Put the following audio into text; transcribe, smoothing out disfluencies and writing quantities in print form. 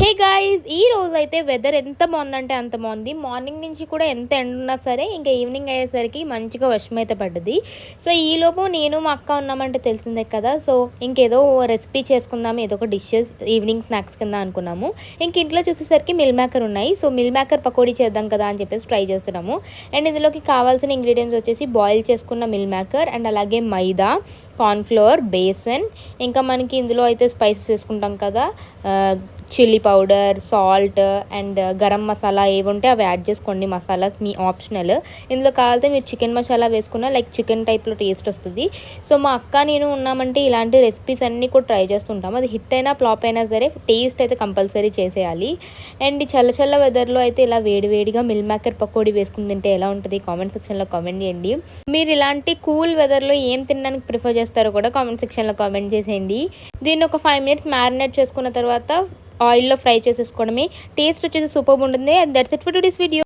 Hey guys! ఈ రోజైతే weather ఎంత బావుందంటే అంత బావుంది. మార్నింగ్ నుంచి కూడా ఎంత ఎండున్నా సరే, ఇంక ఈవినింగ్ అయ్యేసరికి మంచిగా వర్షమైతే పడ్డది. సో, ఈలోపు నేను మా అక్క ఉన్నామంటే తెలిసిందే కదా! సో, ఇంకేదో రెసిపీ చేసుకుందాం, ఏదో ఒక డిషెస్ ఈవినింగ్ స్నాక్స్ కింద అనుకున్నాము. ఇంక ఇంట్లో చూసేసరికి మిల్ మేకర్ ఉన్నాయి. సో, మిల్ మేకర్ పకోడీ చేద్దాం కదా అని చెప్పేసి ట్రై చేస్తున్నాము. అండ్ ఇందులోకి కావాల్సిన ఇంగ్రీడియెంట్స్ వచ్చేసి బాయిల్ చేసుకున్న మిల్ మేకర్ అండ్ అలాగే మైదా, కార్న్‌ఫ్లోర్, బేసన్, ఇంకా మనకి ఇందులో అయితే స్పైసెస్ వేసుకుంటాం కదా! Chilli powder, salt and garam masala ఏవుంటే అవి యాడ్ చేసుకోండి. మసాలాస్ మీ ఆప్షనల్. ఇందులో కావాలితే మీరు చికెన్ మసాలా వేసుకున్న లైక్ చికెన్ టైప్‌లో టేస్ట్ వస్తది. సో, మా అక్క నేను ఉన్నామంటే ఇలాంటి రెసిపీస్ అన్నీ కూడా ట్రై చేస్తుంటాం. అది హిట్ అయినా, ఫ్లాప్ అయినా సరే టేస్ట్ అయితే కంపల్సరీ చేసేయాలి. అండ్ చల్ల చల్ల వెదర్‌లో అయితే ఇలా వేడి వేడిగా మిల్ మేకర్ పకోడీ వేసుకొని తింటే ఎలా ఉంటది? కామెంట్ సెక్షన్‌లో కామెంట్ చేయండి. మీరు ఇలాంటి కూల్ వెదర్‌లో ఏం తినడానికి ప్రిఫర్ చేస్తారో కూడా కామెంట్ సెక్షన్‌లో కామెంట్ చేసేయండి. దీన్ని ఒక 5 మినిట్స్ మ్యారినేట్ చేసుకున్న తర్వాత ఆయిల్‌లో ఫ్రై చేసేసుకోవడమే. టేస్ట్ వచ్చేసి సూపర్బ్ ఉంటుంది. And that's it for today's video.